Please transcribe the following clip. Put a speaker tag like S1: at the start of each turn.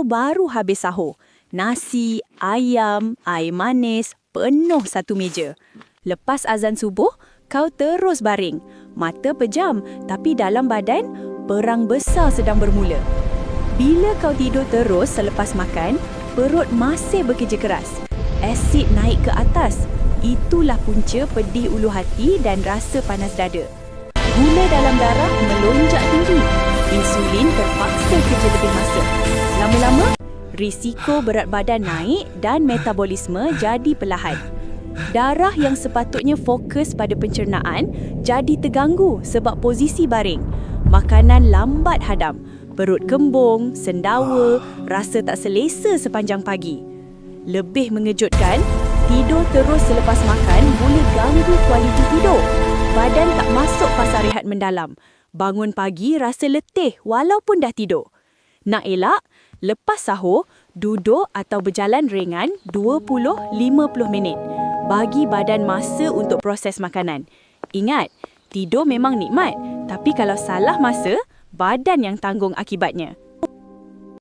S1: Baru habis sahur, nasi, ayam, air manis, penuh satu meja. Lepas azan subuh, kau terus baring. Mata pejam, tapi dalam badan, perang besar sedang bermula. Bila kau tidur terus selepas makan, perut masih bekerja keras. Asid naik ke atas. Itulah punca pedih ulu hati dan rasa panas dada. Gula dalam darah melonjak tinggi. Insulin terpaksa kerja lebih masa. Lama-lama, risiko berat badan naik dan metabolisme jadi perlahan. Darah yang sepatutnya fokus pada pencernaan jadi terganggu sebab posisi baring. Makanan lambat hadam, perut kembung, sendawa, rasa tak selesa sepanjang pagi. Lebih mengejutkan, tidur terus selepas makan boleh ganggu kualiti tidur. Badan tak masuk fasa rehat mendalam. Bangun pagi rasa letih walaupun dah tidur. Nak elak, lepas sahur, duduk atau berjalan ringan 20-50 minit. Bagi badan masa untuk proses makanan. Ingat, tidur memang nikmat. Tapi kalau salah masa, badan yang tanggung akibatnya.